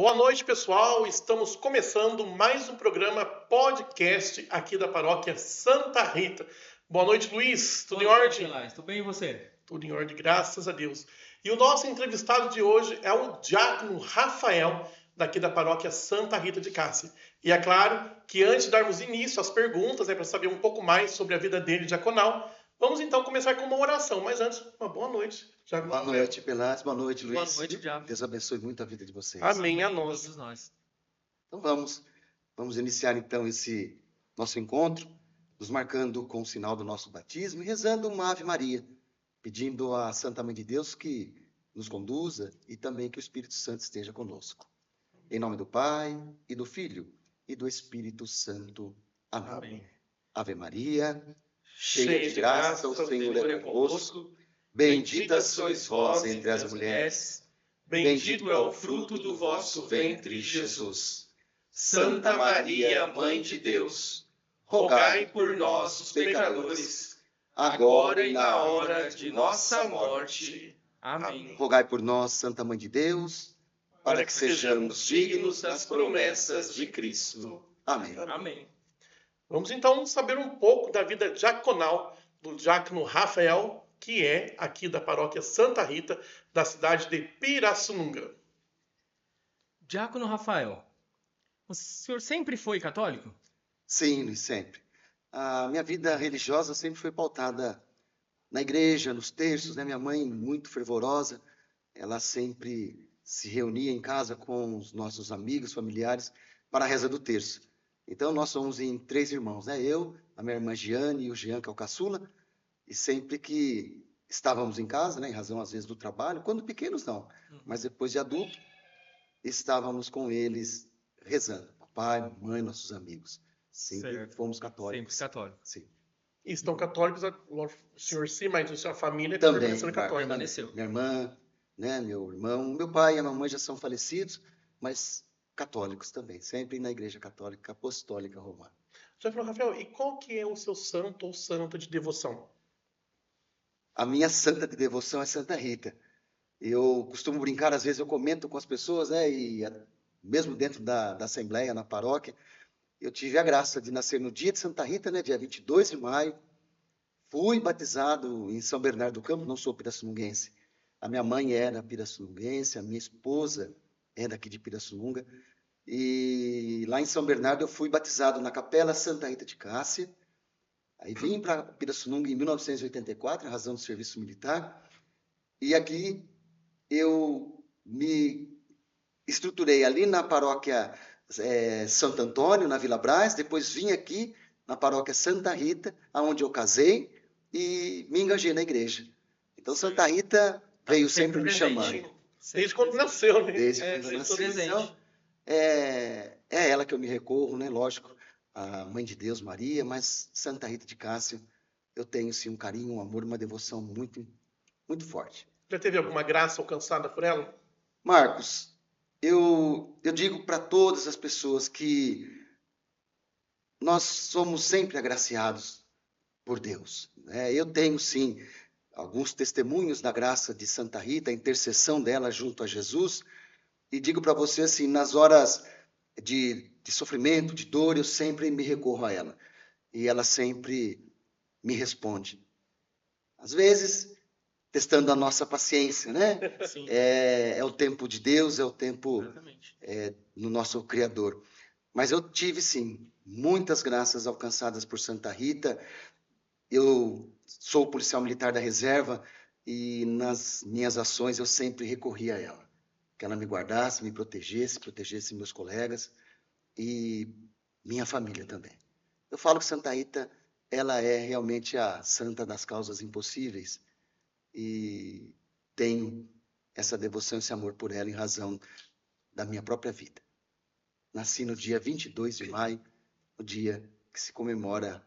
Boa noite, pessoal. Estamos começando mais um programa podcast aqui da Paróquia Santa Rita. Boa noite, Luiz. Tudo em ordem? Tudo bem e você? Tudo em ordem, graças a Deus. E o nosso entrevistado de hoje é o diácono Rafael, daqui da Paróquia Santa Rita de Cássia. E é claro que antes de darmos início às perguntas, para saber um pouco mais sobre a vida dele diaconal, vamos então começar com uma oração. Mas antes, uma boa noite. Boa noite, Pilatos. Boa noite, Luiz. Boa noite, Diácono. Deus abençoe muito a vida de vocês. Amém, a nós. Todos nós. Então vamos iniciar então esse nosso encontro, nos marcando com o sinal do nosso batismo e rezando uma Ave Maria, pedindo à Santa Mãe de Deus que nos conduza e também que o Espírito Santo esteja conosco. Em nome do Pai, e do Filho, e do Espírito Santo. Amém. Amém. Ave Maria, cheia de graça, o Senhor é convosco. Bendita sois vós entre as mulheres. Bendito é o fruto do vosso ventre, Jesus. Santa Maria, Mãe de Deus, rogai por nós, os pecadores, agora e na hora de nossa morte. Amém. Rogai por nós, Santa Mãe de Deus, para que sejamos dignos das promessas de Cristo. Amém. Amém. Vamos então saber um pouco da vida diaconal do diácono Rafael, que é aqui da Paróquia Santa Rita, da cidade de Pirassununga. Diácono Rafael, o senhor sempre foi católico? Sim, Luiz, sempre. A minha vida religiosa sempre foi pautada na igreja, nos terços, né? Minha mãe, muito fervorosa, ela sempre se reunia em casa com os nossos amigos, familiares, para a reza do terço. Então, nós somos em 3 irmãos, né? Eu, a minha irmã Giane e o Jean, que é o caçula, e sempre que estávamos em casa, né, em razão às vezes do trabalho, quando pequenos não, mas depois de adulto, estávamos com eles rezando. Papai, mamãe, nossos amigos. Sempre Certo. fomos católicos. Sempre católico. Sim. E estão católicos, o senhor sim, mas a sua família Também, permanecendo católica. permaneceu. Minha irmã, né, meu irmão, meu pai e a mamãe já são falecidos, mas católicos também, sempre na igreja católica apostólica romana. Diácono Rafael, e qual que é o seu santo ou santa de devoção? A minha santa de devoção é Santa Rita. Eu costumo brincar, às vezes eu comento com as pessoas, né, mesmo dentro da Assembleia, na paróquia, eu tive a graça de nascer no dia de Santa Rita, né, dia 22 de maio. Fui batizado em São Bernardo do Campo, não sou pirassununguense. A minha mãe era pirassununguense, a minha esposa é daqui de Pirassununga. E lá em São Bernardo eu fui batizado na Capela Santa Rita de Cássia. Aí vim para Pirassununga em 1984, em razão do serviço militar. E aqui eu me estruturei ali na paróquia Santo Antônio, na Vila Brás. Depois vim aqui na paróquia Santa Rita, onde eu casei e me engajei na igreja. Então Santa Rita veio sempre me chamando. Desde quando nasceu, né? Desde quando eu nasci. presente. Então, é ela que eu me recorro, né? Lógico, a Mãe de Deus, Maria, mas Santa Rita de Cássia, eu tenho sim um carinho, um amor, uma devoção muito, muito forte. Já teve alguma graça alcançada por ela? Marcos, eu digo para todas as pessoas que nós somos sempre agraciados por Deus, né? Eu tenho sim alguns testemunhos da graça de Santa Rita, a intercessão dela junto a Jesus, e digo para você assim, nas horas de sofrimento, de dor, eu sempre me recorro a ela. E ela sempre me responde. Às vezes, testando a nossa paciência, né? Sim. É o tempo de Deus, é o tempo Exatamente. no nosso Criador. Mas eu tive, sim, muitas graças alcançadas por Santa Rita. Eu sou policial militar da reserva e nas minhas ações eu sempre recorri a ela. Que ela me guardasse, me protegesse meus colegas e minha família também. Eu falo que Santa Rita, ela é realmente a santa das causas impossíveis e tenho essa devoção, esse amor por ela em razão da minha própria vida. Nasci no dia 22 de maio, o dia que se comemora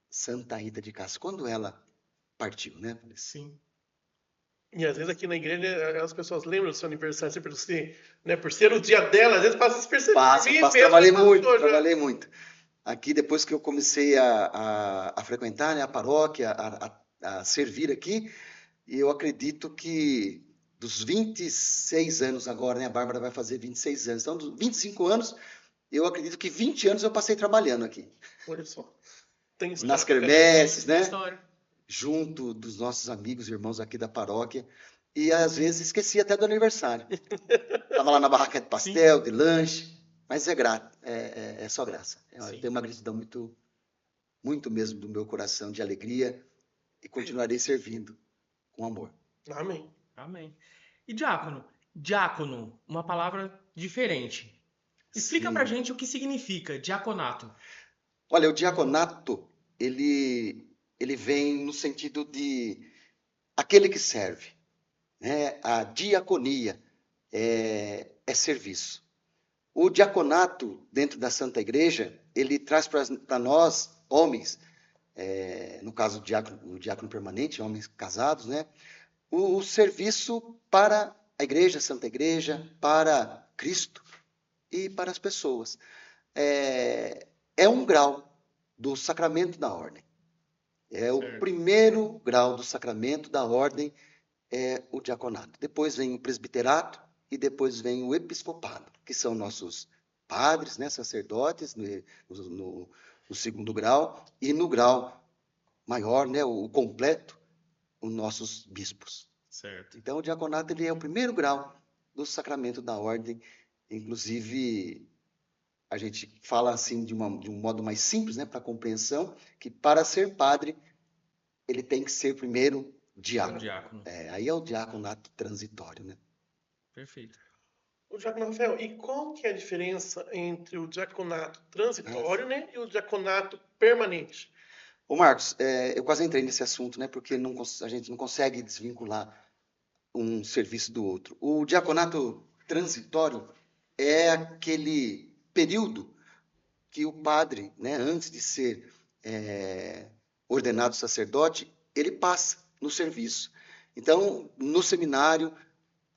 Santa Rita de Cássia, quando ela partiu, né? Sim. E às vezes aqui na igreja as pessoas lembram do seu aniversário sempre assim, né? Por ser o dia dela, às vezes passa despercebido. Trabalhei muito. Aqui, depois que eu comecei a frequentar, né, a paróquia, a servir aqui, e eu acredito que dos 26 anos agora, né? A Bárbara vai fazer 26 anos. Então, dos 25 anos, eu acredito que 20 anos eu passei trabalhando aqui. Olha só. Tem Nas história. quermesses, Tem né? história. Junto dos nossos amigos e irmãos aqui da paróquia. E às vezes esqueci até do aniversário. Estava lá na barraca de pastel, de lanche. Mas é grato, é só graça. Eu Sim. tenho uma gratidão muito, muito mesmo do meu coração, de alegria. E continuarei servindo com amor. Amém. Amém. E diácono? Diácono, uma palavra diferente. Explica Sim. pra gente o que significa diaconato. Olha, o diaconato, ele vem no sentido de aquele que serve, né? A diaconia é serviço. O diaconato, dentro da Santa Igreja, ele traz para nós, homens, no caso o diácono permanente, homens casados, né? O serviço para a Igreja, a Santa Igreja, para Cristo e para as pessoas. É um grau do sacramento da ordem. É o Certo. primeiro grau do sacramento da ordem, é o diaconato. Depois vem o presbiterato e depois vem o episcopado, que são nossos padres, né, sacerdotes, no segundo grau, e no grau maior, né, o completo, os nossos bispos. Certo. Então, o diaconato ele é o primeiro grau do sacramento da ordem. Inclusive, a gente fala assim de um modo mais simples, né, para compreensão, que para ser padre, ele tem que ser primeiro Um diácono. diácono. Aí é o diaconato transitório, né? Perfeito. O diácono Rafael, e qual que é a diferença entre o diaconato transitório, né, e o diaconato permanente? Ô Marcos, eu quase entrei nesse assunto, né, porque a gente não consegue desvincular um serviço do outro. O diaconato transitório é aquele período que o padre, né, antes de ser ordenado sacerdote, ele passa no serviço. Então, no seminário,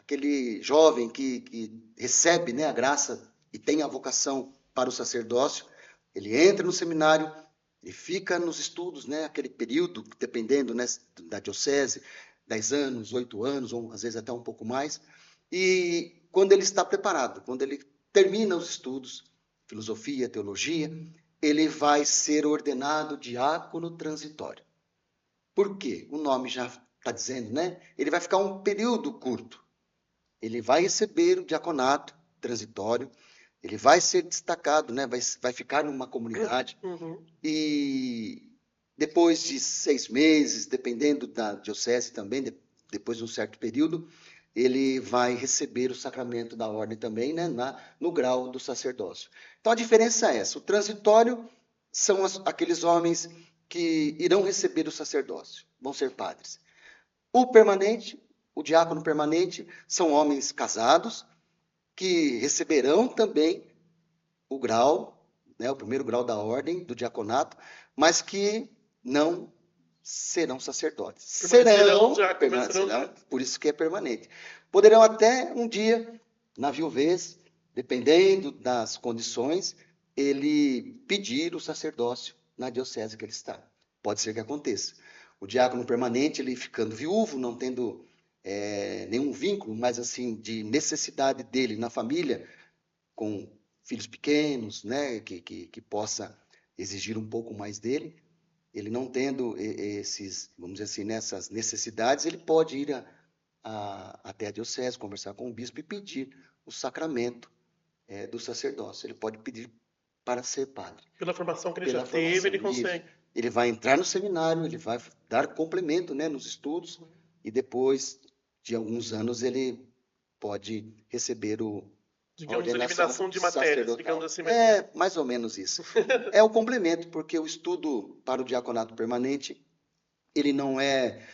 aquele jovem que recebe, né, a graça e tem a vocação para o sacerdócio, ele entra no seminário, ele fica nos estudos, né, aquele período, dependendo, né, da diocese, 10 anos, 8 anos, ou às vezes até um pouco mais, e quando ele está preparado, quando ele termina os estudos, filosofia, teologia, ele vai ser ordenado diácono transitório. Por quê? O nome já está dizendo, né? Ele vai ficar um período curto. Ele vai receber o diaconato transitório, ele vai ser destacado, né? Vai ficar numa comunidade. Uhum. E depois de 6 meses, dependendo da diocese também, depois de um certo período, ele vai receber o sacramento da ordem também, né? No grau do sacerdócio. Então a diferença é essa: o transitório são aqueles homens que irão receber o sacerdócio, vão ser padres. O permanente, o diácono permanente, são homens casados que receberão também o grau, né, o primeiro grau da ordem do diaconato, mas que não serão sacerdotes. Serão, por isso que é permanente. Poderão até um dia, na viuvez, dependendo das condições, ele pedir o sacerdócio na diocese que ele está. Pode ser que aconteça. O diácono permanente, ele ficando viúvo, não tendo nenhum vínculo, mas assim, de necessidade dele na família, com filhos pequenos, né, que possa exigir um pouco mais dele, ele não tendo esses, vamos dizer assim, nessas necessidades, ele pode ir até a diocese, conversar com o bispo e pedir o sacramento do sacerdócio. Ele pode pedir para ser padre. Pela formação que ele já teve, ele isso. consegue. Ele vai entrar no seminário, ele vai dar complemento, né, nos estudos, e depois de alguns anos ele pode receber digamos, eliminação de matérias, digamos assim. Mais ou menos isso. É o complemento, porque o estudo para o diaconato permanente, ele não é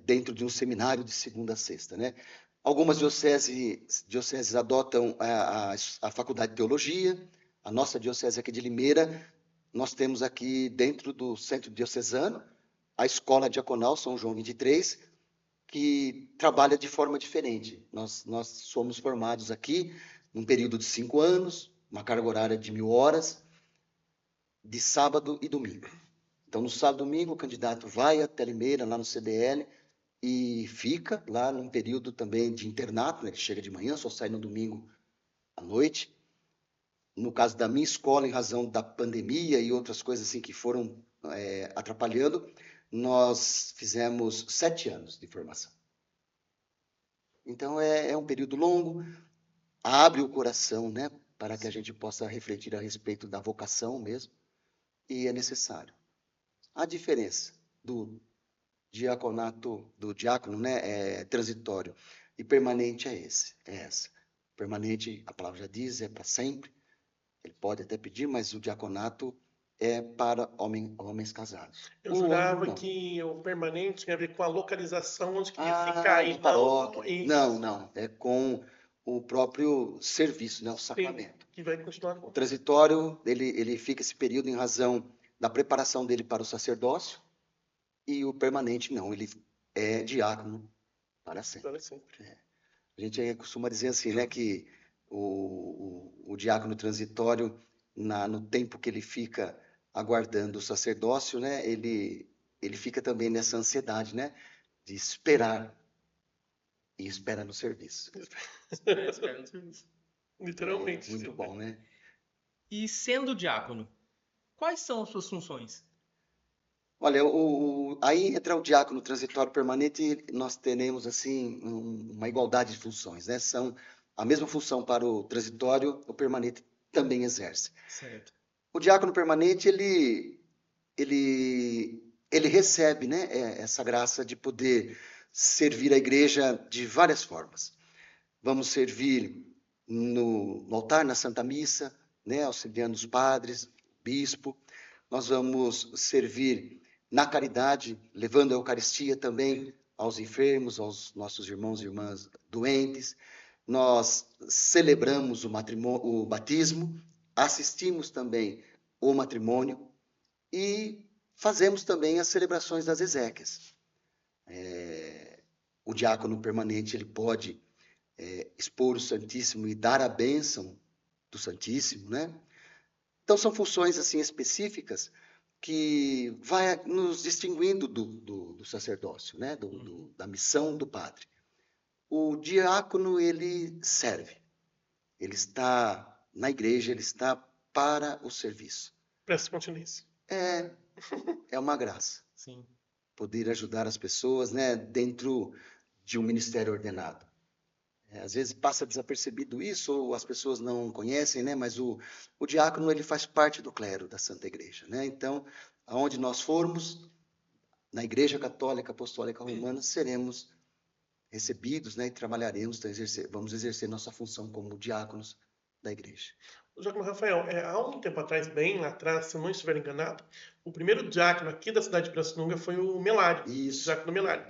dentro de um seminário de segunda a sexta, né? Algumas dioceses adotam a faculdade de teologia. A nossa diocese aqui de Limeira, nós temos aqui dentro do centro diocesano a escola diaconal São João 23, que trabalha de forma diferente. Nós somos formados aqui num período de 5 anos, uma carga horária de 1.000 horas, de sábado e domingo. Então, no sábado e domingo, o candidato vai até Limeira, lá no CDL, e fica lá num período também de internato, né? Ele chega de manhã, só sai no domingo à noite. No caso da minha escola, em razão da pandemia e outras coisas assim que foram atrapalhando, nós fizemos 7 anos de formação. Então é um período longo, abre o coração, né, para que a gente possa refletir a respeito da vocação mesmo, e é necessário. A diferença do diácono, né, transitório e permanente é essa. Permanente, a palavra já diz, é para sempre. Ele pode até pedir, mas o diaconato é para homens casados. Eu jurava que o permanente tinha a ver com a localização onde queria ficar. Na paróquia. Não. É com o próprio serviço, né, o sacramento. Que vai continuar. O transitório, ele fica esse período em razão da preparação dele para o sacerdócio, e o permanente não, ele é diácono para sempre. Para sempre. A gente costuma dizer assim, né, que o diácono transitório, no tempo que ele fica aguardando o sacerdócio, né, ele fica também nessa ansiedade, né, de esperar, e espera no serviço. Espera no serviço. Literalmente. Muito bom, né? E sendo diácono, quais são as suas funções? Olha, aí entra o diácono transitório permanente, nós teremos assim uma igualdade de funções, né? São a mesma função para o transitório, o permanente também exerce. Certo. O diácono permanente, ele recebe, né, essa graça de poder servir a igreja de várias formas. Vamos servir no altar, na Santa Missa, né, auxiliando os padres, bispo. Nós vamos servir na caridade, levando a Eucaristia também aos enfermos, aos nossos irmãos e irmãs doentes. Nós celebramos o batismo, assistimos também o matrimônio e fazemos também as celebrações das exéquias. O diácono permanente, ele pode expor o Santíssimo e dar a bênção do Santíssimo, né? Então, são funções assim específicas que vai nos distinguindo do sacerdócio, né? Da missão do padre. O diácono, ele serve. Ele está na igreja, ele está para o serviço. Presta continência. É uma graça. Sim. Poder ajudar as pessoas, né, dentro de um ministério ordenado. Às vezes passa desapercebido isso, ou as pessoas não conhecem, né, mas o diácono, ele faz parte do clero da Santa Igreja, né? Então, aonde nós formos, na Igreja Católica Apostólica Romana, seremos recebidos, né, e trabalharemos, vamos exercer nossa função como diáconos da igreja. Diácono Rafael, há um tempo atrás, bem lá atrás, se eu não estiver enganado, o primeiro diácono aqui da cidade de Pirassununga foi o Melário. Isso. O diácono Melário.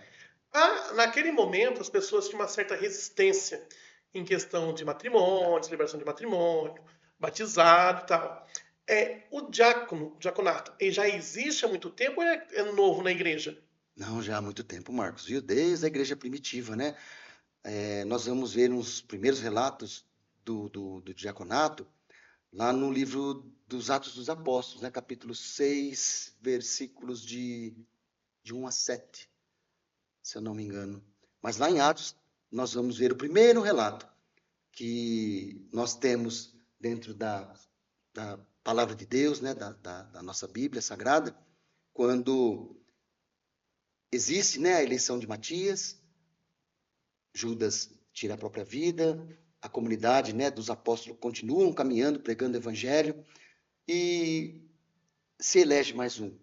Naquele momento, as pessoas tinham uma certa resistência em questão de matrimônio, celebração de matrimônio, batizado e tal. O diaconato, ele já existe há muito tempo ou é novo na igreja? Não, já há muito tempo, Marcos, viu? Desde a igreja primitiva, né? Nós vamos ver uns primeiros relatos do diaconato lá no livro dos Atos dos Apóstolos, né? Capítulo 6, versículos de 1 a 7, se eu não me engano. Mas lá em Atos, nós vamos ver o primeiro relato que nós temos dentro da palavra de Deus, né? da nossa Bíblia Sagrada, quando existe, né, a eleição de Matias, Judas tira a própria vida, a comunidade, né, dos apóstolos continuam caminhando, pregando o evangelho, e se elege mais um.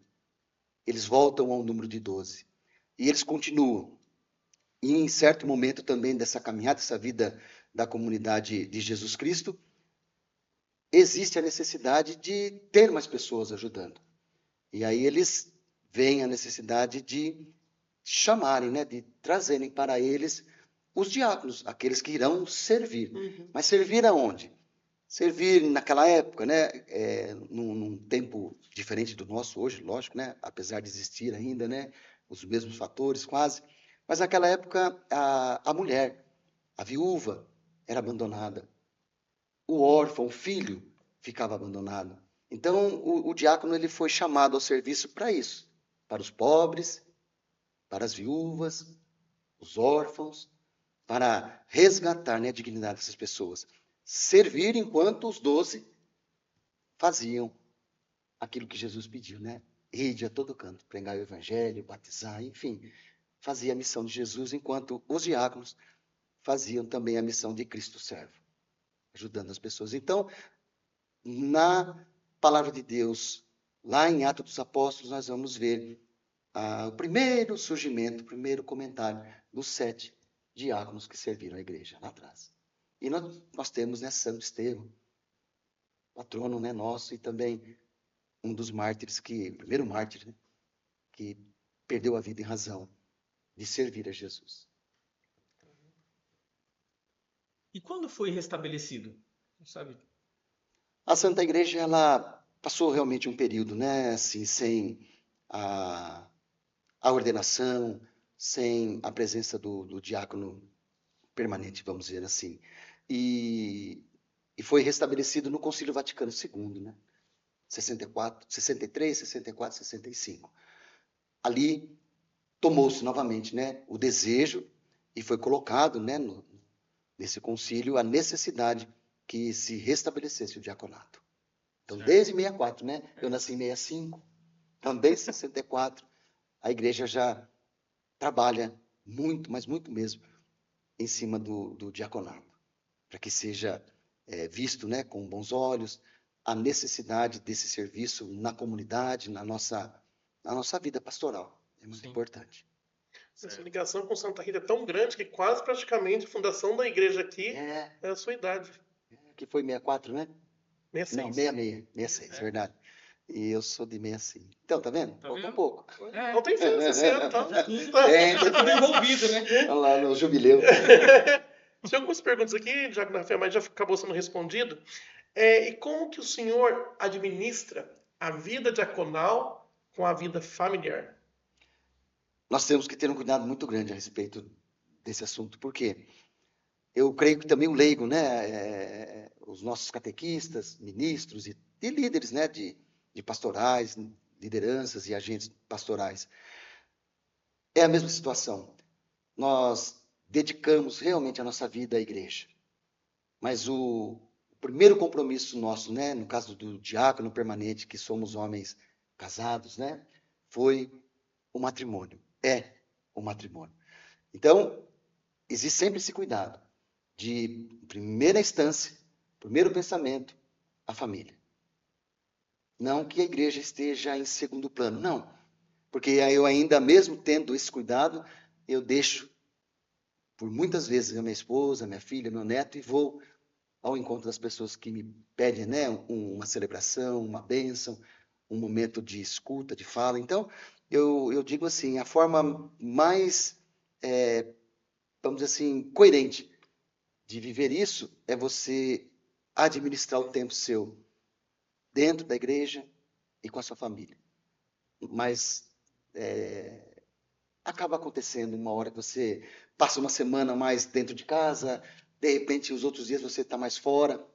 Eles voltam ao número de 12. E eles continuam. E em certo momento também dessa caminhada, dessa vida da comunidade de Jesus Cristo, existe a necessidade de ter mais pessoas ajudando. E aí eles veem a necessidade de chamarem, né, de trazerem para eles os diáconos, aqueles que irão servir. Uhum. Mas servir aonde? Servir naquela época, né, num tempo diferente do nosso hoje, lógico, né, apesar de existir ainda, né, os mesmos fatores quase, mas naquela época a mulher, a viúva, era abandonada. O órfão, o filho, ficava abandonado. Então, o diácono, ele foi chamado ao serviço para isso, para os pobres, para as viúvas, os órfãos, para resgatar, né, a dignidade dessas pessoas. Servir enquanto os 12 faziam aquilo que Jesus pediu, né? Ide a todo canto, pregar o evangelho, batizar, enfim. Fazia a missão de Jesus, enquanto os diáconos faziam também a missão de Cristo servo, ajudando as pessoas. Então, na palavra de Deus, lá em Atos dos Apóstolos, nós vamos ver o primeiro surgimento, o primeiro comentário dos 7 diáconos que serviram a igreja lá atrás. E nós temos, né, Santo Estevão, patrono, né, nosso, e também um dos mártires, o primeiro mártir, né, que perdeu a vida em razão de servir a Jesus. E quando foi restabelecido? Sabe? A Santa Igreja, ela passou realmente um período, né, assim, sem a ordenação, sem a presença do diácono permanente, vamos dizer assim. E foi restabelecido no Concílio Vaticano II, né? 63, 64, 65. Ali tomou-se novamente, né, o desejo e foi colocado, né, nesse concílio a necessidade que se restabelecesse o diaconato. Então, Certo. desde 64, né? Eu nasci em 65, então desde 64, a igreja já trabalha muito, mas muito mesmo, em cima do diaconato, para que seja visto, né, com bons olhos a necessidade desse serviço na comunidade, na nossa vida pastoral. É muito Sim. importante. Essa ligação com Santa Rita é tão grande que quase praticamente a fundação da igreja aqui É, é a sua idade. que foi 64, né? 66. Não, 66, verdade. E eu sou de 65. Então, tá vendo? Tá Faltou vendo? um pouco. É. Não tem festa esse ano, tá? Tem. Tudo envolvido, né? Olha lá no jubileu. Tinha algumas perguntas aqui, já que Rafael, mas já acabou sendo respondido. E como que o senhor administra a vida diaconal com a vida familiar? Nós temos que ter um cuidado muito grande a respeito desse assunto, porque eu creio que também o leigo, né, os nossos catequistas, ministros e líderes, né, de pastorais, lideranças e agentes pastorais, é a mesma situação. Nós dedicamos realmente a nossa vida à igreja, mas o primeiro compromisso nosso, né, no caso do diácono permanente, que somos homens casados, né, foi o matrimônio. É o matrimônio. Então, existe sempre esse cuidado de, em primeira instância, primeiro pensamento, a família. Não que a igreja esteja em segundo plano, não. Porque eu ainda, mesmo tendo esse cuidado, eu deixo, por muitas vezes, a minha esposa, a minha filha, meu neto, e vou ao encontro das pessoas que me pedem, né, uma celebração, uma bênção, um momento de escuta, de fala. Então, eu digo assim, a forma mais, vamos dizer assim, coerente de viver isso é você administrar o tempo seu dentro da igreja e com a sua família. Mas acaba acontecendo uma hora que você passa uma semana mais dentro de casa, de repente os outros dias você está mais fora.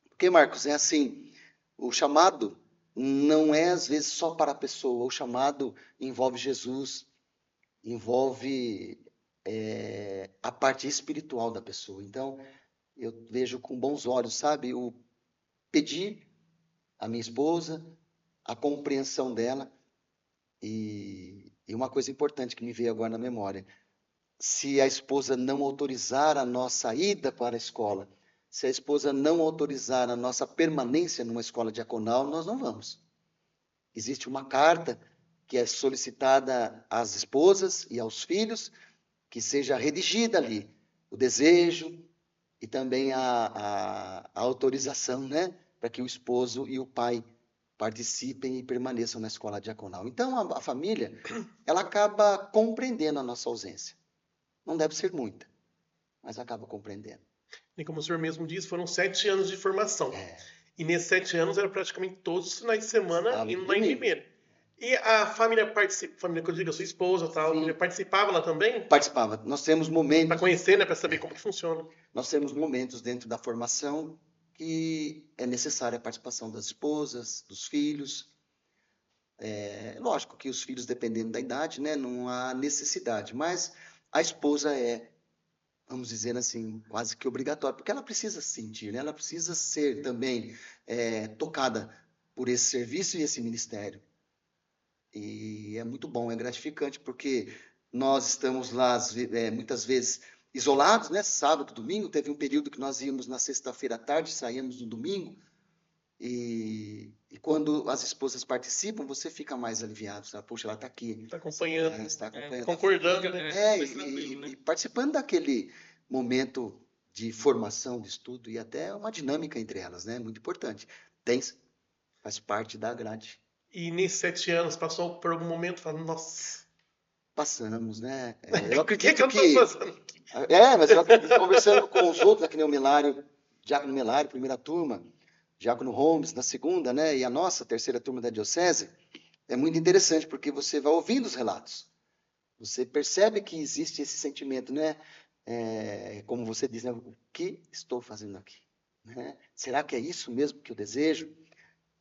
Porque, Marcos, é assim, o chamado não é às vezes só para a pessoa, o chamado envolve Jesus, envolve a parte espiritual da pessoa. Então, eu vejo com bons olhos, sabe, o pedir à minha esposa a compreensão dela e uma coisa importante que me veio agora na memória, se a esposa não autorizar a nossa ida para a escola, se a esposa não autorizar a nossa permanência numa escola diaconal, nós não vamos. Existe uma carta que é solicitada às esposas e aos filhos, que seja redigida ali o desejo e também a autorização, né, para que o esposo e o pai participem e permaneçam na escola diaconal. Então, a família, ela acaba compreendendo a nossa ausência. Não deve ser muita, mas acaba compreendendo. E como o senhor mesmo disse, foram 7 anos de formação. E nesses 7 anos era praticamente todos os finais de semana Sábado e indo lá em domingo. Limeira. E a família família que eu digo, a sua esposa, tal, Sim. participava lá também? Participava. Nós temos Para momentos, conhecer, né, para saber como que funciona. nós temos momentos dentro da formação que é necessária a participação das esposas, dos filhos. Lógico que os filhos, dependendo da idade, né, não há necessidade, mas A esposa é, vamos dizer assim, quase que obrigatória, porque ela precisa sentir, né? Ela precisa ser também tocada por esse serviço e esse ministério. E é muito bom, é gratificante, porque nós estamos lá, muitas vezes, isolados, né? Sábado, domingo, teve um período que nós íamos na sexta-feira à tarde, saíamos no domingo, e quando as esposas participam, você fica mais aliviado, sabe? Poxa, ela está aqui, Está acompanhando, está acompanhando. concordando, né? Mais tranquilo, né? E participando daquele momento de formação, de estudo, e até uma dinâmica entre elas, né? Muito importante. Faz parte da grade. E nesses 7 anos, passou por algum momento falando, nossa, Passamos, né? Eu o que acredito eu tô fazendo aqui? Mas eu acredito, conversando com os outros, né, que nem o Melário, Diácono Melário, primeira turma, Diácono Holmes, na segunda, né? E a nossa, terceira turma da Diocese, é muito interessante, porque você vai ouvindo os relatos. Você percebe que existe esse sentimento, né? Como você diz, né? O que estou fazendo aqui? Né? Será que é isso mesmo que eu desejo?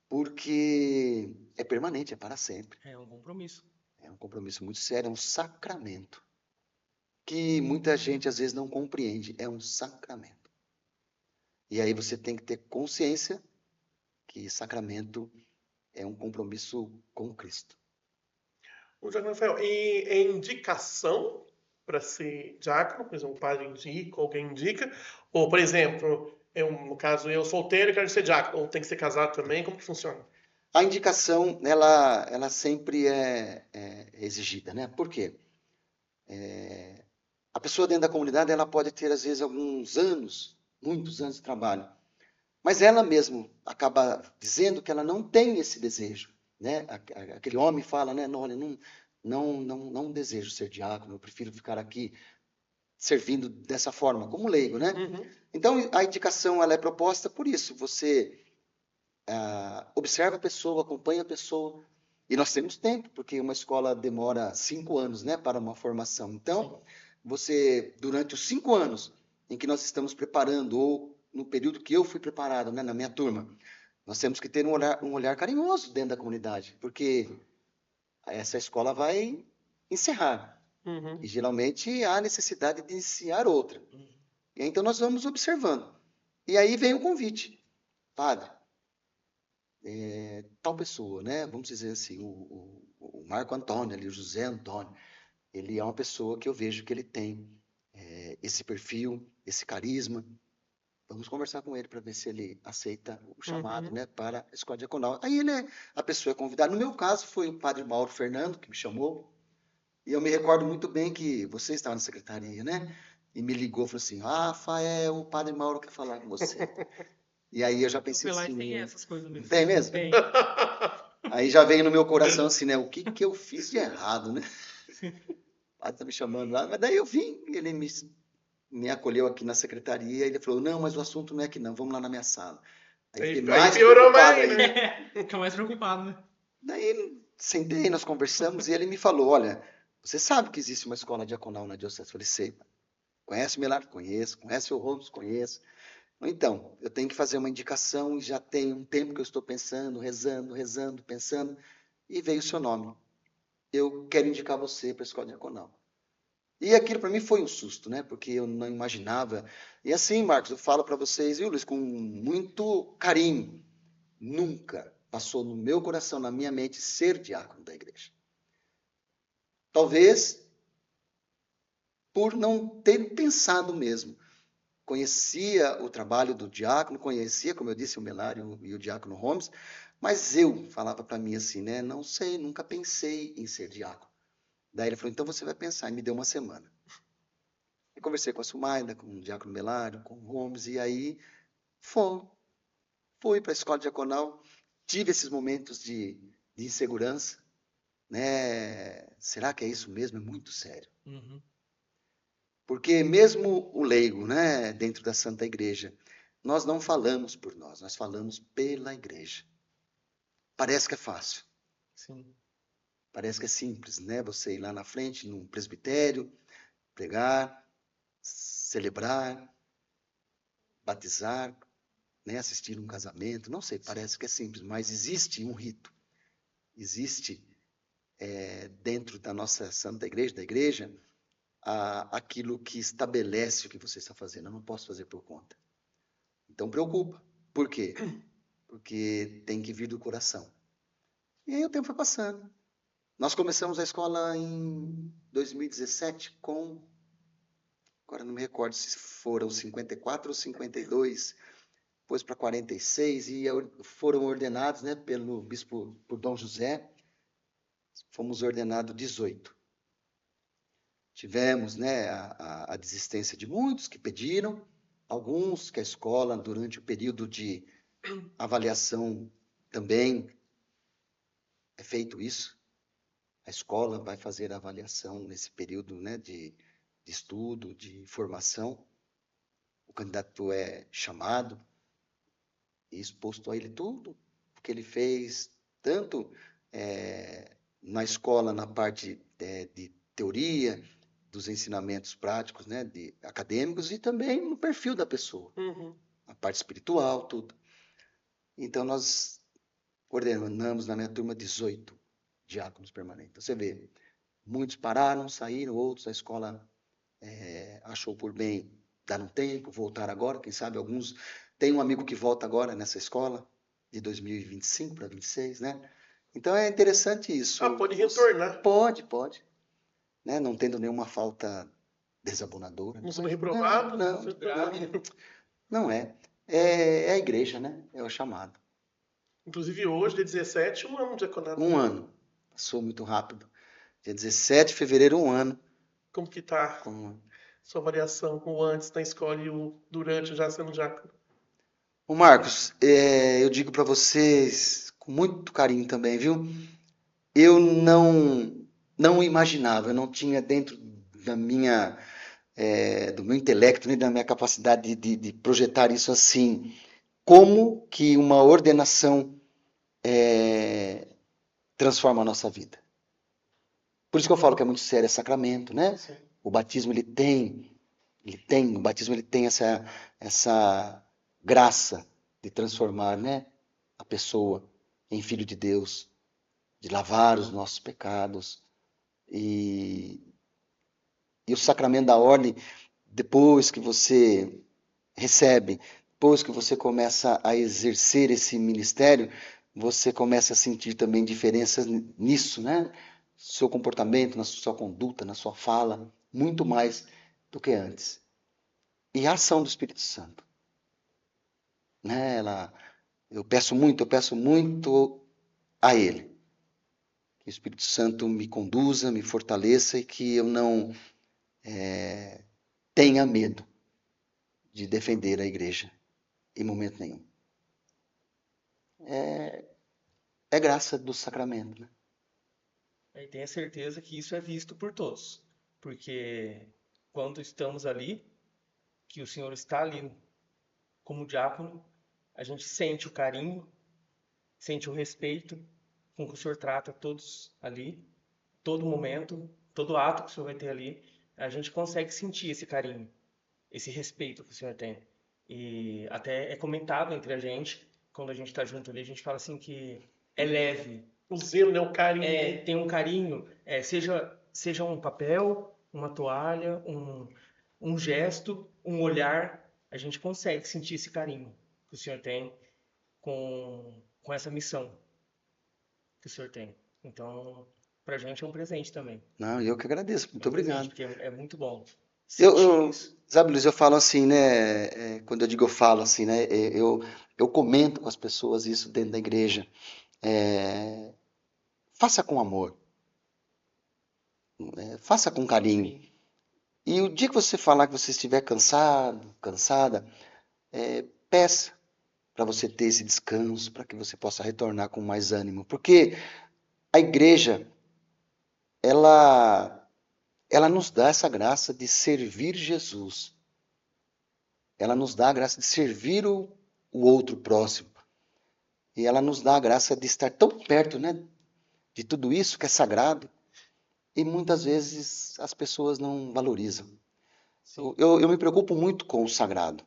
Porque é permanente, é para sempre. É um compromisso. É um compromisso muito sério, é um sacramento. Que muita gente às vezes não compreende. É um sacramento. E aí você tem que ter consciência que sacramento é um compromisso com Cristo. O diácono Rafael, e é indicação para ser diácono? Por exemplo, o padre indica, alguém indica? Ou, por exemplo, no caso, eu solteiro e quero ser diácono, ou tem que ser casado também? Como que funciona? A indicação, ela sempre é exigida, né? Por quê? A pessoa dentro da comunidade, ela pode ter, às vezes, alguns anos, muitos anos de trabalho, mas ela mesma acaba dizendo que ela não tem esse desejo, né? Aquele homem fala, né? Não, olha, não desejo ser diácono, eu prefiro ficar aqui servindo dessa forma, como leigo, né? Uhum. Então, a indicação, ela é proposta por isso, você observa a pessoa, acompanha a pessoa, e nós temos tempo, porque uma escola demora 5 anos, né, para uma formação. Então, você, durante os 5 anos em que nós estamos preparando, ou no período que eu fui preparado, né, na minha turma, nós temos que ter um olhar carinhoso dentro da comunidade, porque essa escola vai encerrar. Uhum. E geralmente há necessidade de iniciar outra. E então nós vamos observando. E aí vem o convite. Padre, tal pessoa, né? Vamos dizer assim, o Marco Antônio, ali, o José Antônio, ele é uma pessoa que eu vejo que ele tem esse perfil, esse carisma. Vamos conversar com ele para ver se ele aceita o chamado, né, para a escola diaconal. Aí a pessoa é convidada. No meu caso, foi o padre Mauro Fernando que me chamou. E eu me recordo muito bem que você estava na secretaria, né? E me ligou e falou assim: Rafael, o padre Mauro quer falar com você. E aí eu já pensei assim. Tem essas coisas mesmo. Tem mesmo? Tem. Aí já veio no meu coração assim, né? O que eu fiz de errado, né? O padre tá me chamando lá. Mas daí eu vim, ele me acolheu aqui na secretaria. Ele falou: não, mas o assunto não é aqui não, vamos lá na minha sala. Aí Piorou mais, preocupado né? Fica mais preocupado, né? Daí sentei, nós conversamos e ele me falou: olha, você sabe que existe uma escola diaconal na diocese? Eu falei: sei. Conhece o Melar? Conheço. Conhece o Holmes? Conheço. Então, eu tenho que fazer uma indicação e já tem um tempo que eu estou pensando, rezando, pensando, e veio o seu nome. Eu quero indicar você para a escola diaconal. E aquilo para mim foi um susto, né? Porque eu não imaginava. E assim, Marcos, eu falo para vocês, viu, Luiz, com muito carinho, nunca passou no meu coração, na minha mente, ser diácono da igreja. Talvez por não ter pensado mesmo. Conhecia o trabalho do diácono, conhecia, como eu disse, o Melário e o diácono Holmes, mas eu falava para mim assim, né? Não sei, nunca pensei em ser diácono. Daí ele falou: então você vai pensar, e me deu uma semana. Eu conversei com a Sumaida, com o diácono Melário, com o Holmes, e aí fui para a escola diaconal, tive esses momentos de insegurança, né? Será que é isso mesmo? É muito sério. Uhum. Porque mesmo o leigo, né, dentro da Santa Igreja, nós não falamos por nós falamos pela Igreja. Parece que é fácil. Sim. Parece que é simples, né? Você ir lá na frente, num presbitério, pregar, celebrar, batizar, né, assistir um casamento. Não sei, parece que é simples, mas existe um rito. Existe dentro da nossa Santa Igreja, da Igreja, aquilo que estabelece o que você está fazendo. Eu não posso fazer por conta. Então preocupa. Por quê? Porque tem que vir do coração. E aí o tempo foi passando. Nós começamos a escola em 2017 com... Agora não me recordo se foram 54 ou 52, depois para 46, e foram ordenados, né, pelo bispo, por Dom José, fomos ordenados 18. Tivemos, né, a desistência de muitos que pediram, alguns que a escola, durante o período de avaliação, também é feito isso. A escola vai fazer a avaliação nesse período, né, de estudo, de formação. O candidato é chamado e exposto a ele tudo o que ele fez, tanto na escola, na parte de teoria, dos ensinamentos práticos, né, acadêmicos, e também no perfil da pessoa, a parte espiritual, tudo. Então, nós ordenamos na minha turma 18 diáconos permanentes. Você vê, muitos pararam, saíram, outros a escola achou por bem dar um tempo, voltar agora, quem sabe alguns... Tem um amigo que volta agora nessa escola, de 2025 para 26, né? Então é interessante isso. Pode retornar. Pode. Né? Não tendo nenhuma falta desabonadora. Não somos reprovados? Não é. É a igreja, né? É o chamado. Inclusive hoje, dia 17, um ano de diaconato. Um ano. Passou muito rápido. Dia 17 de fevereiro, um ano. Como que tá sua variação com o antes na escola e o durante já sendo diácono? Ô Marcos, eu digo para vocês com muito carinho também, viu? Eu não imaginava, eu não tinha dentro da minha, do meu intelecto, nem da minha capacidade de projetar isso assim, como que uma ordenação transforma a nossa vida. Por isso que eu falo que é muito sério, é sacramento, né? Sim. O batismo ele tem essa graça de transformar, né, a pessoa em filho de Deus, de lavar os nossos pecados. E o sacramento da ordem, depois que você recebe, depois que você começa a exercer esse ministério, você começa a sentir também diferenças nisso, né? Seu comportamento, na sua conduta, na sua fala, muito mais do que antes. E a ação do Espírito Santo, né? Eu peço muito a Ele. Que o Espírito Santo me conduza, me fortaleça e que eu não tenha medo de defender a igreja em momento nenhum. É graça do sacramento, né? E tenha certeza que isso é visto por todos, porque quando estamos ali, que o Senhor está ali como diácono, a gente sente o carinho, sente o respeito com que o Senhor trata todos ali, todo momento, todo ato que o Senhor vai ter ali, a gente consegue sentir esse carinho, esse respeito que o Senhor tem. E até é comentado entre a gente, quando a gente está junto ali, a gente fala assim que é leve. O zelo, né? O carinho. Tem um carinho, seja um papel, uma toalha, um gesto, um olhar, a gente consegue sentir esse carinho que o Senhor tem com essa missão que o Senhor tem. Então, pra gente é um presente também. Não, eu que agradeço. Muito obrigado. Porque é muito bom. Sabe, Luiz, eu falo assim, né? Quando eu digo eu falo assim, né? Eu comento com as pessoas isso dentro da igreja. Faça com amor. Faça com carinho. E o dia que você falar que você estiver cansado, cansada, peça para você ter esse descanso, para que você possa retornar com mais ânimo. Porque a igreja, ela nos dá essa graça de servir Jesus. Ela nos dá a graça de servir o outro próximo. E ela nos dá a graça de estar tão perto, né, de tudo isso que é sagrado. E muitas vezes as pessoas não valorizam. Eu me preocupo muito com o sagrado.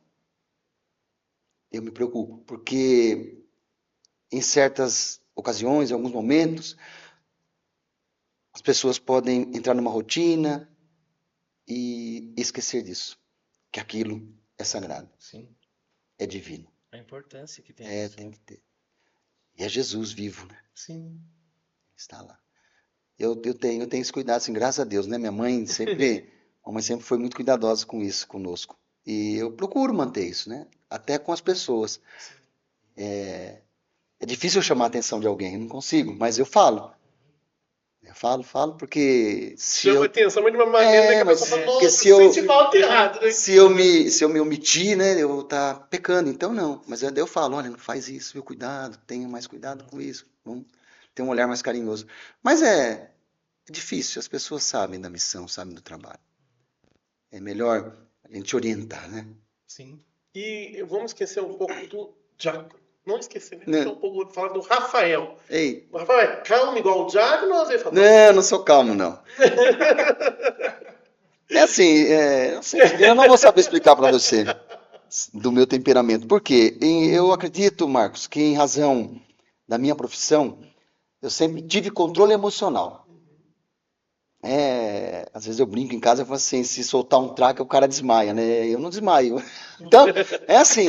Eu me preocupo, porque em certas ocasiões, em alguns momentos, as pessoas podem entrar numa rotina e esquecer disso, que aquilo é sagrado, Sim. é divino. A importância que tem É, isso. tem que ter. E é Jesus vivo, né? Sim. Está lá. Eu tenho esse cuidado, assim, graças a Deus, né? Minha mãe sempre foi muito cuidadosa com isso, conosco. E eu procuro manter isso, né? Até com as pessoas. É difícil eu chamar a atenção de alguém, eu não consigo, mas eu falo. Eu falo, porque se Chama eu, atenção, mas de uma maneira que a mas pessoa fala, porque nossa, se sente mal, tá errado, né? se eu me omitir, né, eu vou estar pecando. Então não, mas daí eu falo, olha, não faz isso, viu? Cuidado, tenha mais cuidado com isso. Vamos ter um olhar mais carinhoso. Mas é difícil, as pessoas sabem da missão, sabem do trabalho. É melhor a gente orientar, né? Sim. E vamos esquecer um pouco do Diácono. Não esquecer, né? Não. Só um pouco falar do Rafael. Ei, O Rafael é calmo igual o Diácono ou você fala? não, eu não sou calmo, não. É assim, não sei, eu não vou saber explicar para você do meu temperamento. Por quê? Eu acredito, Marcos, que em razão da minha profissão, eu sempre tive controle emocional. Às vezes eu brinco em casa e falo assim, se soltar um traque, o cara desmaia, né? Eu não desmaio. Então, é assim,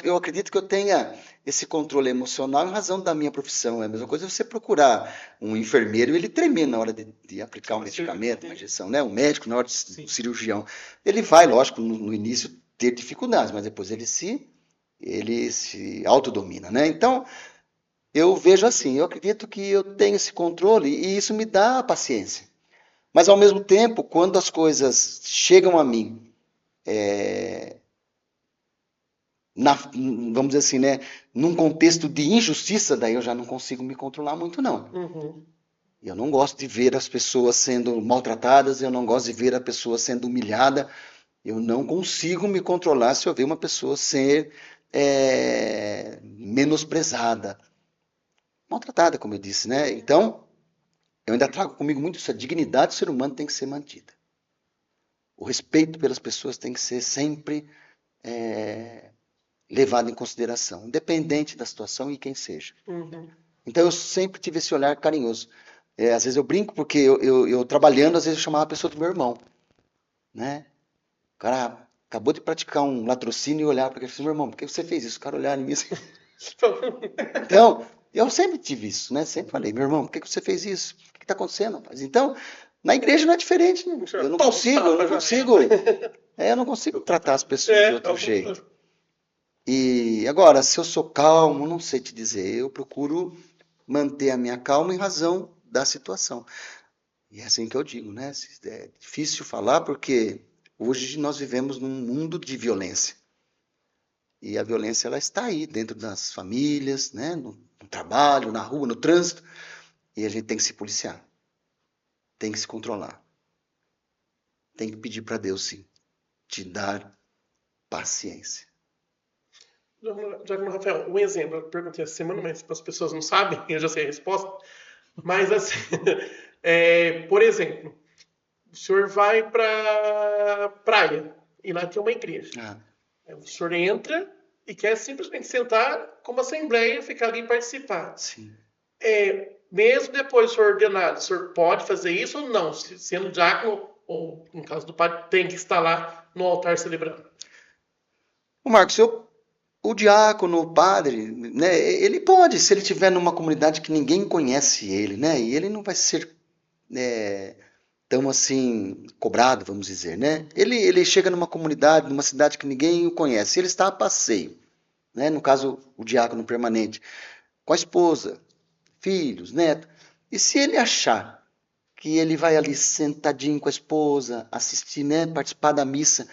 eu acredito que eu tenha esse controle emocional em razão da minha profissão. É a mesma coisa você procurar um enfermeiro e ele tremer na hora de aplicar um medicamento, uma injeção, né? Um médico na hora do cirurgião. Ele vai, lógico, no início ter dificuldades, mas depois ele se autodomina, né? Então, eu vejo assim, eu acredito que eu tenho esse controle e isso me dá paciência. Mas, ao mesmo tempo, quando as coisas chegam a mim, vamos dizer assim, né, num contexto de injustiça, daí eu já não consigo me controlar muito, não. Uhum. Eu não gosto de ver as pessoas sendo maltratadas, eu não gosto de ver a pessoa sendo humilhada, eu não consigo me controlar se eu ver uma pessoa ser menosprezada, maltratada, como eu disse, né? Então, eu ainda trago comigo muito isso, a dignidade do ser humano tem que ser mantida. O respeito pelas pessoas tem que ser sempre levado em consideração, independente da situação e quem seja. Uhum. Então eu sempre tive esse olhar carinhoso. Às vezes eu brinco porque eu trabalhando, às vezes eu chamava a pessoa do meu irmão, né? O cara acabou de praticar um latrocínio e olhar para ele e falou, meu irmão, por que você fez isso? O cara olhar em mim assim. Então, eu sempre tive isso, né? Sempre falei, meu irmão, por que você fez isso? O que está acontecendo, rapaz? Então, na igreja não é diferente, né? Eu não consigo tratar as pessoas de outro jeito. E agora, se eu sou calmo, não sei te dizer, eu procuro manter a minha calma em razão da situação. E é assim que eu digo, né? É difícil falar porque hoje nós vivemos num mundo de violência. E a violência ela está aí dentro das famílias, né? No trabalho, na rua, no trânsito. E a gente tem que se policiar. Tem que se controlar. Tem que pedir para Deus, sim, te dar paciência. Diácono Rafael, um exemplo, eu perguntei essa semana, mas as pessoas não sabem, eu já sei a resposta. Mas assim, por exemplo, o senhor vai para praia e lá tem uma igreja. Aí o senhor entra e quer simplesmente sentar como assembleia, ficar ali e participar. Sim. Mesmo depois de ser ordenado, o senhor pode fazer isso ou não? Sendo diácono, ou no caso do padre, tem que estar lá no altar celebrando? O Marcos, o diácono, o padre, né, ele pode, se ele estiver numa comunidade que ninguém conhece ele, né, e ele não vai ser tão assim cobrado, vamos dizer, né? Ele chega numa comunidade, numa cidade que ninguém o conhece, ele está a passeio, né? No caso, o diácono permanente, com a esposa, filhos, neto. E se ele achar que ele vai ali sentadinho com a esposa, assistir, né, participar da missa,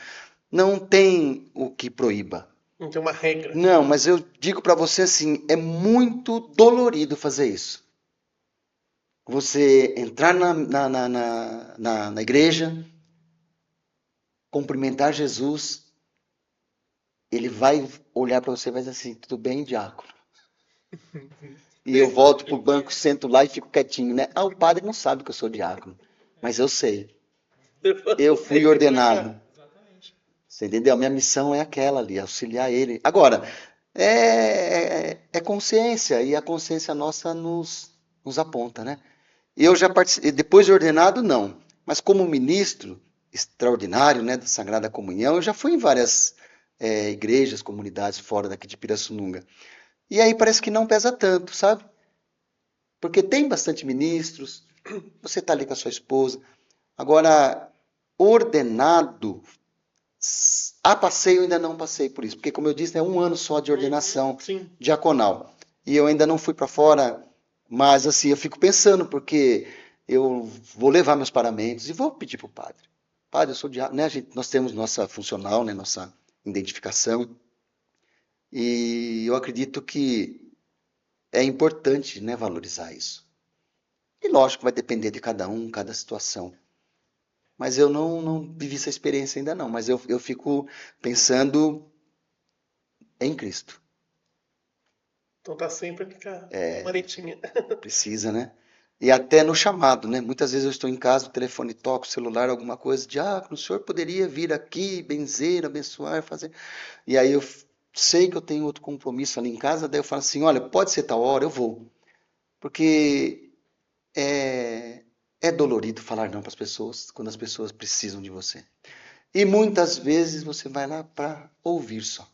não tem o que proíba. Não tem uma regra. Não, mas eu digo para você assim, é muito dolorido fazer isso. Você entrar na igreja, cumprimentar Jesus, ele vai olhar para você e vai dizer assim, tudo bem, diácono? E eu volto pro banco, sento lá e fico quietinho, né? O padre não sabe que eu sou diácono, mas eu sei. Eu fui ordenado. Você entendeu? A minha missão é aquela ali, auxiliar ele. Agora, é consciência, e a consciência nossa nos aponta, né? Eu já participei, depois de ordenado, não. Mas como ministro, extraordinário, né, da Sagrada Comunhão. Eu já fui em várias igrejas, comunidades fora daqui de Pirassununga. E aí parece que não pesa tanto, sabe? Porque tem bastante ministros, você está ali com a sua esposa. Agora, ordenado, a passeio eu ainda não passei por isso, porque como eu disse, é um ano só de ordenação diaconal. E eu ainda não fui para fora, mas assim, eu fico pensando, porque eu vou levar meus paramentos e vou pedir para o padre. Padre, eu sou diácono, né? Nós temos nossa funcional, né? Nossa identificação. E eu acredito que é importante, né, valorizar isso. E lógico, vai depender de cada um, cada situação. Mas eu não vivi essa experiência ainda não, mas eu fico pensando em Cristo. Então tá sempre ali com a manetinha. Precisa, né? E até no chamado, né? Muitas vezes eu estou em casa, o telefone toca, o celular, alguma coisa, diácono, o senhor poderia vir aqui, benzer, abençoar, fazer. E aí eu sei que eu tenho outro compromisso ali em casa, daí eu falo assim, olha, pode ser tal hora, eu vou. Porque é dolorido falar não para as pessoas quando as pessoas precisam de você. E muitas vezes você vai lá para ouvir só.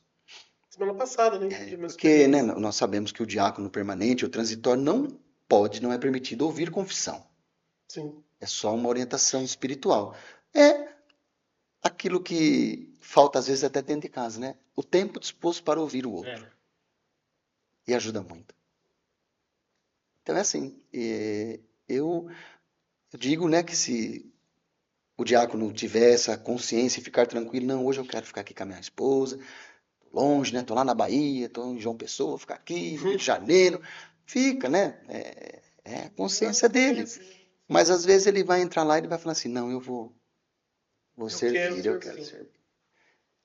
Semana passada, né? Porque né, nós sabemos que o diácono permanente, o transitório, não é permitido ouvir confissão. Sim. É só uma orientação espiritual. É aquilo que falta às vezes até dentro de casa, né? O tempo disposto para ouvir o outro. E ajuda muito. Então é assim, eu digo, né, que se o diácono tiver essa consciência e ficar tranquilo, não, hoje eu quero ficar aqui com a minha esposa, tô longe, né, tô lá na Bahia, tô em João Pessoa, vou ficar aqui, Rio de Janeiro, fica, né, é a consciência dele. Mas às vezes ele vai entrar lá e ele vai falar assim, não, eu vou servir, eu quero servir.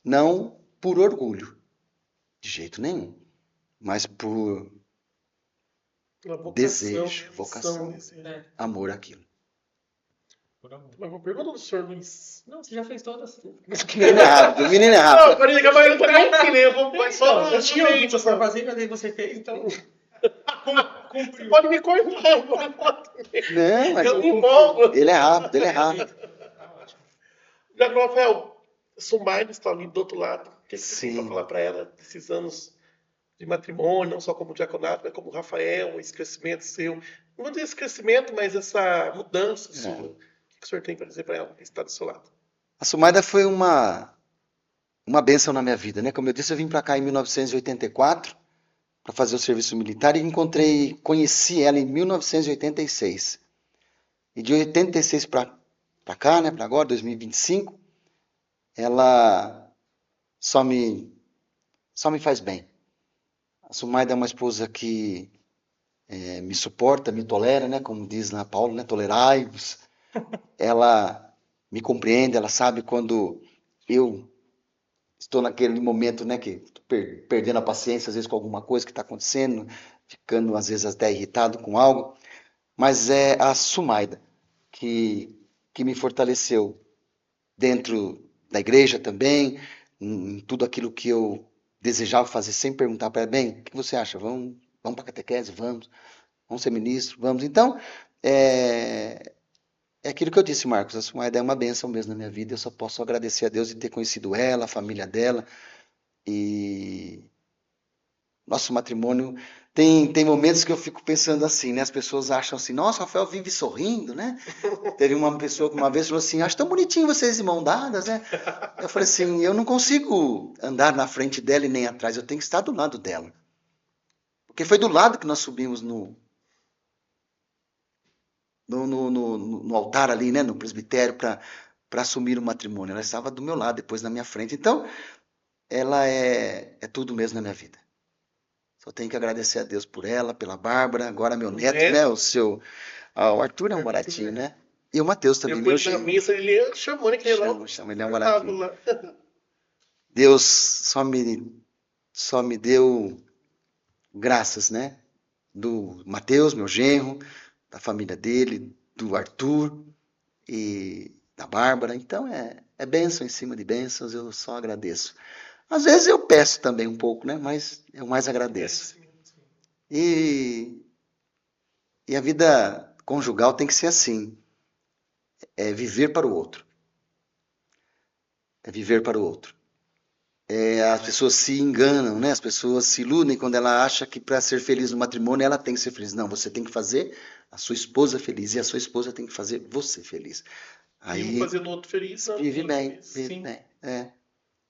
Não por orgulho, de jeito nenhum, mas por desejo, vocação, amor àquilo. Mas uma pergunta do senhor Luiz. Não, você já fez todas. Menino é rápido, menino é rápido. Não, pode ligar, mas eu não tô nem aqui, né? Eu tinha ouvido pra fazer, mas aí você fez, então. Você pode me cortar. Não, mas eu me empolgo. Ele é rápido, ele é rápido. Tá ótimo. Jacob Rafael, Sumaida está ali do outro lado. O que você tem para Sim. falar para ela desses anos de matrimônio, não só como diaconato, mas como Rafael, esse crescimento seu? Não dizer esse crescimento, mas essa mudança sua. O que o senhor tem para dizer para ela que está do seu lado? A Sumaida foi uma bênção na minha vida, né? Como eu disse, eu vim para cá em 1984 para fazer o serviço militar e conheci ela em 1986. E de 86 para cá, né, para agora, 2025, ela só me faz bem. A Sumaida é uma esposa que me suporta, me tolera, né, como diz lá Paulo, né, tolerai-vos. Ela me compreende, ela sabe quando eu estou naquele momento, né, que estou perdendo a paciência às vezes com alguma coisa que está acontecendo, ficando às vezes até irritado com algo, mas é a Sumaida que me fortaleceu dentro da igreja também, em tudo aquilo que eu desejava fazer, sem perguntar para ela, bem, o que você acha? Vamos para a catequese? Vamos ser ministro? Vamos. Então, é aquilo que eu disse, Marcos, a Sumaida é uma bênção mesmo na minha vida, eu só posso agradecer a Deus de ter conhecido ela, a família dela, e nosso matrimônio tem momentos que eu fico pensando assim, né? As pessoas acham assim, nossa, Rafael vive sorrindo, né? Teve uma pessoa que uma vez falou assim, acho tão bonitinho vocês de mão dadas, né? Eu falei assim, eu não consigo andar na frente dela e nem atrás, eu tenho que estar do lado dela. Porque foi do lado que nós subimos no altar ali, né? No presbitério, para assumir o matrimônio. Ela estava do meu lado, depois na minha frente. Então, ela é tudo mesmo na minha vida. Só tenho que agradecer a Deus por ela, pela Bárbara, agora meu neto, né? O Arthur é um baratinho, né? E o Matheus também. Depois da missa, ele chamou, né? Chama, ele é um baratinho. Deus só me deu graças, né? Do Matheus, meu genro, da família dele, do Arthur e da Bárbara. Então é bênção em cima de bênçãos, eu só agradeço. Às vezes eu peço também um pouco, né? Mas eu mais agradeço. E a vida conjugal tem que ser assim. É viver para o outro. é viver para o outro. As pessoas se enganam, né? As pessoas se iludem quando ela acha que para ser feliz no matrimônio ela tem que ser feliz. Não, você tem que fazer a sua esposa feliz e a sua esposa tem que fazer você feliz. E um Aí fazendo o outro feliz, não, vive outro bem, feliz. vive Sim. bem. É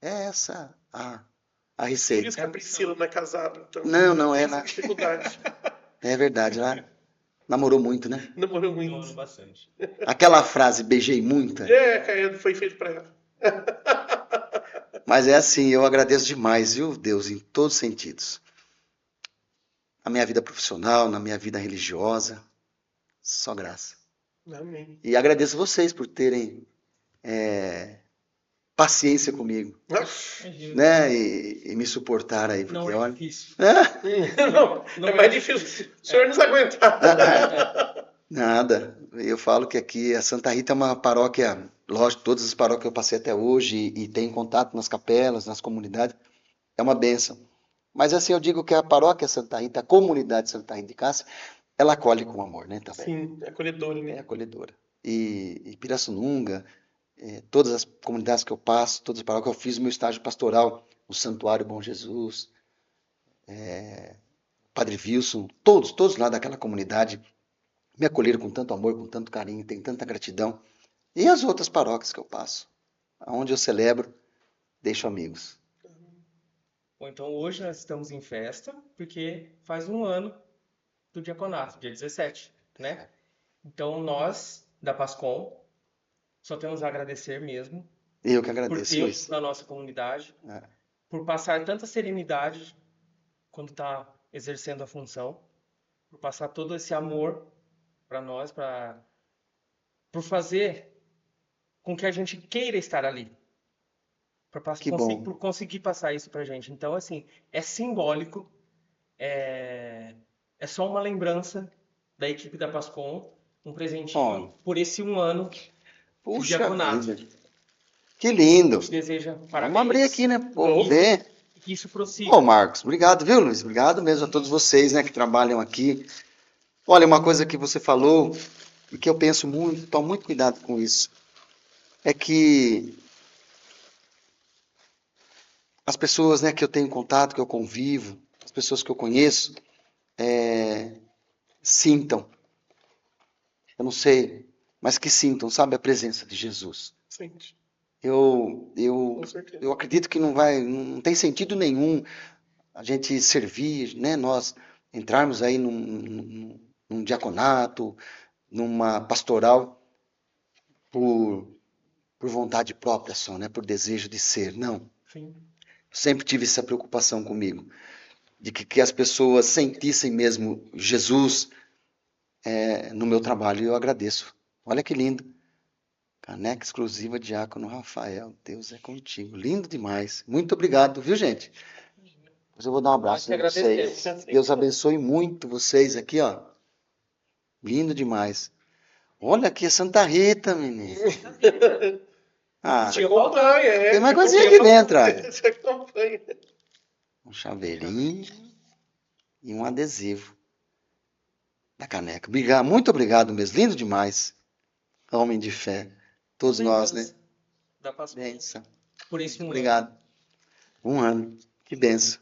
essa a Por receita. isso que a Priscila não é casada. Então, Não, essa dificuldade. é verdade. Ela namorou muito, né? Namorou Demorou muito. bastante. Aquela frase, beijei muita. Cara, foi feito pra ela. Mas é assim, eu agradeço demais, viu, Deus, em todos os sentidos. Na minha vida profissional, na minha vida religiosa, só graça. Amém. E agradeço vocês por terem paciência comigo, Imagina. né? E me suportar aí, porque Não é olha. difícil. Não, é mais difícil o senhor nos aguentar. Nada. Eu falo que aqui a Santa Rita é uma paróquia, lógico, todas as paróquias que eu passei até hoje e tenho contato nas capelas, nas comunidades, é uma bênção. Mas assim, eu digo que a paróquia Santa Rita, a comunidade Santa Rita de Cássia, ela acolhe com amor, né? Também. Sim, é acolhedora, É né? acolhedora. E Pirassununga, todas as comunidades que eu passo, todas as paróquias, eu fiz o meu estágio pastoral no Santuário Bom Jesus, Padre Wilson, todos lá daquela comunidade me acolheram com tanto amor, com tanto carinho, tem tanta gratidão. E as outras paróquias que eu passo, onde eu celebro, deixo amigos. Ou então hoje nós estamos em festa, porque faz um ano do diaconato, dia 17, né? Então nós, da Pascom, só temos a agradecer mesmo Eu que por agradeço, Deus Luiz. na nossa comunidade, É. por passar tanta serenidade quando está exercendo a função, por passar todo esse amor para nós, por fazer com que a gente queira estar ali, Que bom. por conseguir passar isso para a gente. Então, assim, é simbólico, é só uma lembrança da equipe da Pascom, um presentinho por esse um ano de Puxa diaconato. vida. Que lindo. Te deseja Vamos parabéns. abrir aqui, né? Vamos E ver. que isso prossiga. Ô, Marcos, obrigado, viu, Luiz? Obrigado mesmo a todos vocês, né, que trabalham aqui. Olha, uma coisa que você falou e que eu penso muito, tomo muito cuidado com isso, é que as pessoas, né, que eu tenho contato, que eu convivo, as pessoas que eu conheço, sintam, eu não sei, mas que sintam, sabe, a presença de Jesus. Sente, Eu com certeza. acredito que não tem sentido nenhum a gente servir, né, nós entrarmos aí num diaconato, numa pastoral por vontade própria só, né, por desejo de ser, não. Sim. Sempre tive essa preocupação comigo, de que as pessoas sentissem mesmo Jesus no meu trabalho, e eu agradeço. Olha que lindo. Caneca exclusiva Diácono Rafael, Deus é contigo. Lindo demais. Muito obrigado, viu, gente? Depois eu vou dar um abraço Nós que em vocês. agradecemos. Deus abençoe muito vocês aqui, ó. Lindo demais. Olha aqui, Santa Rita, menino. Ah, Te acompanha, tem mais te coisinha acompanha. aqui dentro, ó. Te acompanha. Um chaveirinho e um adesivo da caneca. Obrigado, muito obrigado mesmo. Lindo demais. Homem de fé. Todos nós, né? Da Pascom. Benção. Por esse um ano. Obrigado. Um ano. Que benção.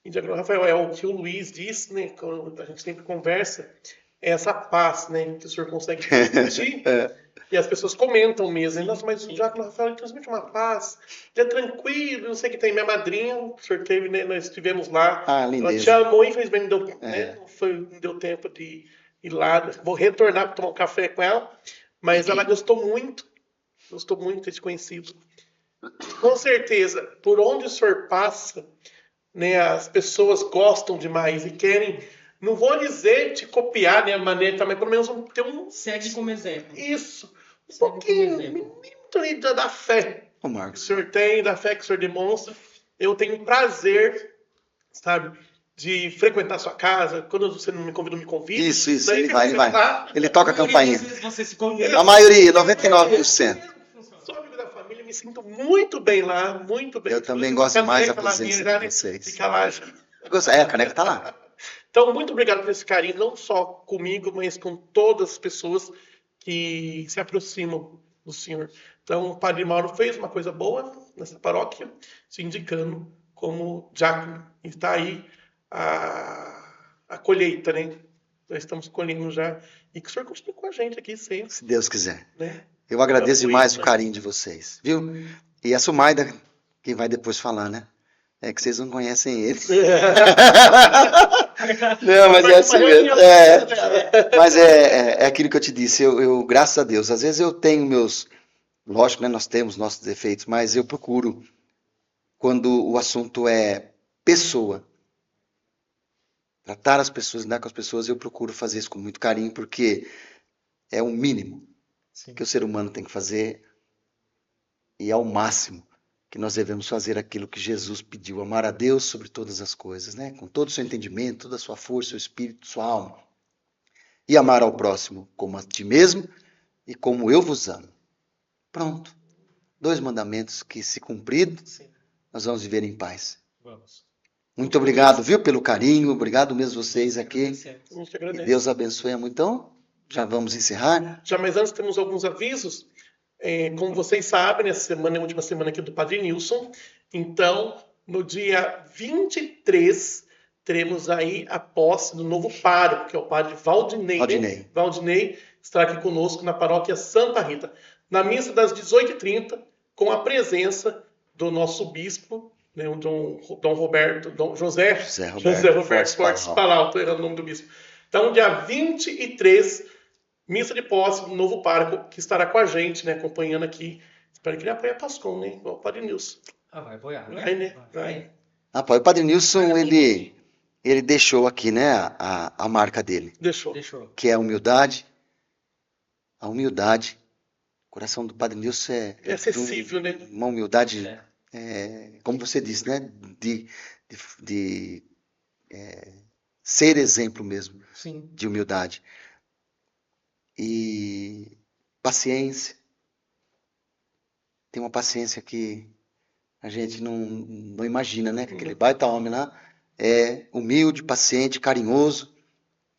E Diácono Rafael, é o que o Luiz disse, né? Quando a gente sempre conversa, é essa paz, né? Que o senhor consegue transmitir. E as pessoas comentam mesmo, nossa, mas o Diácono Rafael ele transmite uma paz, ele é tranquilo, não sei o que tem. Minha madrinha, o senhor teve, né? Nós estivemos lá. Ah, Ela lindeza. te amou, infelizmente não deu, né, não deu tempo de ir lá. Vou retornar para tomar um café com ela, mas ela gostou muito de ter te conhecido. Com certeza, por onde o senhor passa, né, as pessoas gostam demais e querem, não vou dizer te copiar, né, a maneira, mas pelo menos ter um. Segue como exemplo. Isso, um Segue pouquinho, como exemplo. ali da fé Ô, que o Marcos. senhor tem, da fé que o senhor demonstra. Eu tenho prazer, sabe, de frequentar sua casa. Quando você não me convida, me convida. Isso. Daí Ele vai. frequentar. Ele toca a campainha. Às vezes você se convida. A maioria, 99%. Sou amigo da família, me sinto muito bem lá, muito bem. Eu também Inclusive, gosto a mais da caneca lá presença minha já, de né, vocês. fica lá já. A caneca tá lá. Então, muito obrigado por esse carinho, não só comigo, mas com todas as pessoas que se aproximam do Senhor. Então, o Padre Mauro fez uma coisa boa nessa paróquia, se indicando como diácono. E está aí a colheita, né? Nós estamos colhendo já. E que o Senhor continue com a gente aqui sempre. Se Deus quiser. Né? Eu agradeço demais o Né? carinho de vocês, viu? E a Sumaida, quem vai depois falar, né? É que vocês não conhecem ele. Não, mas é assim mesmo. Mas é aquilo que eu te disse. Eu, graças a Deus, às vezes eu tenho meus... Lógico, né? Nós temos nossos defeitos, mas eu procuro, quando o assunto é pessoa, tratar as pessoas, andar com as pessoas, eu procuro fazer isso com muito carinho, porque é o mínimo que o ser humano tem que fazer e é o máximo que nós devemos fazer aquilo que Jesus pediu, amar a Deus sobre todas as coisas, né? Com todo o seu entendimento, toda a sua força, seu espírito, sua alma. E amar ao próximo como a ti mesmo e como eu vos amo. Pronto. 2 mandamentos que, se cumpridos, nós vamos viver em paz. Vamos. Muito obrigado, viu, pelo carinho. Obrigado mesmo vocês aqui. Que Deus abençoe muito. Então, já vamos encerrar. Já, mas antes temos alguns avisos. Como vocês sabem, essa semana é a última semana aqui do Padre Nilson. Então, no dia 23, teremos aí a posse do novo pároco, que é o Padre Valdinei. Valdinei. Valdinei estará aqui conosco na paróquia Santa Rita. Na missa das 18h30, com a presença do nosso bispo, né, o Dom José Roberto Fortes Palau, estou errando o nome do bispo. Então, dia 23, missa de posse do novo pároco, que estará com a gente, né, acompanhando aqui. Espero que ele apoie a Pascom, né? Igual o Padre Nilson. Vai apoiar, né? Vai, né? Vai. O Padre Nilson, ele deixou aqui, né, a marca dele. Deixou. Que é a humildade. A humildade. O coração do Padre Nilson é acessível, né? Uma humildade, como você disse, né? De ser exemplo mesmo. Sim. De humildade. E paciência. Tem uma paciência que a gente não imagina, né? Que aquele baita homem lá é humilde, paciente, carinhoso.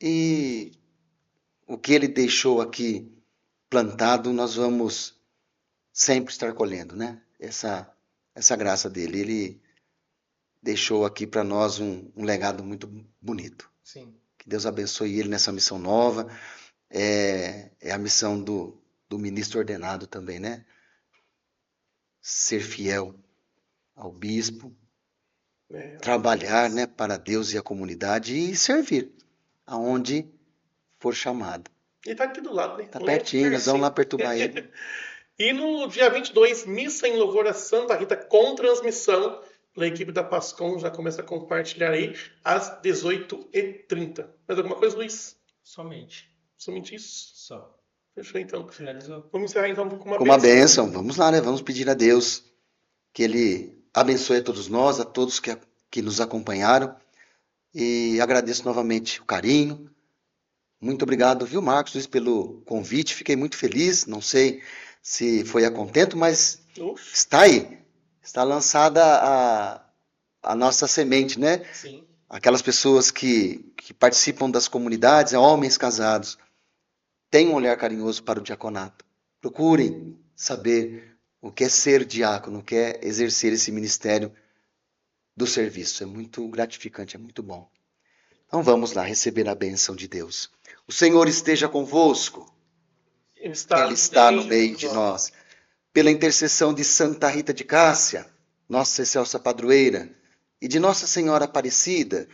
E o que ele deixou aqui plantado, nós vamos sempre estar colhendo, né? Essa graça dele. Ele deixou aqui para nós um legado muito bonito. Sim. Que Deus abençoe ele nessa missão nova. É a missão do ministro ordenado também, né? Ser fiel ao bispo, trabalhar, né, para Deus e a comunidade e servir aonde for chamado. Ele está aqui do lado, né? Está pertinho, nós vamos lá perturbar ele. E no dia 22, missa em louvor a Santa Rita com transmissão. A equipe da Pascom já começa a compartilhar aí às 18h30. Mais alguma coisa, Luiz? Somente isso? Só. Fechou, então. Finalizou. Vamos encerrar, então, com uma bênção. Vamos lá, né? Vamos pedir a Deus que Ele abençoe a todos nós, a todos que nos acompanharam. E agradeço novamente o carinho. Muito obrigado, viu, Marcos, Luiz, pelo convite. Fiquei muito feliz. Não sei se foi a contento, mas está aí. Está lançada a nossa semente, né? Sim. Aquelas pessoas que participam das comunidades, homens casados, têm um olhar carinhoso para o diaconato. Procurem saber o que é ser diácono, o que é exercer esse ministério do serviço. É muito gratificante, é muito bom. Então vamos lá receber a bênção de Deus. O Senhor esteja convosco. Ele está no meio de nós. Pela intercessão de Santa Rita de Cássia, nossa excelsa padroeira, e de Nossa Senhora Aparecida,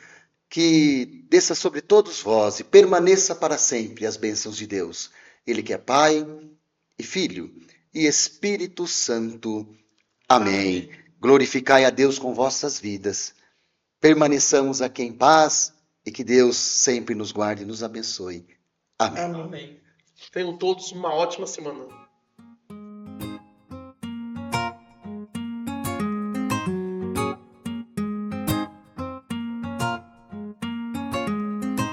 que desça sobre todos vós e permaneça para sempre as bênçãos de Deus. Ele que é Pai e Filho e Espírito Santo. Amém. Glorificai a Deus com vossas vidas. Permaneçamos aqui em paz e que Deus sempre nos guarde e nos abençoe. Amém. Amém. Tenham todos uma ótima semana.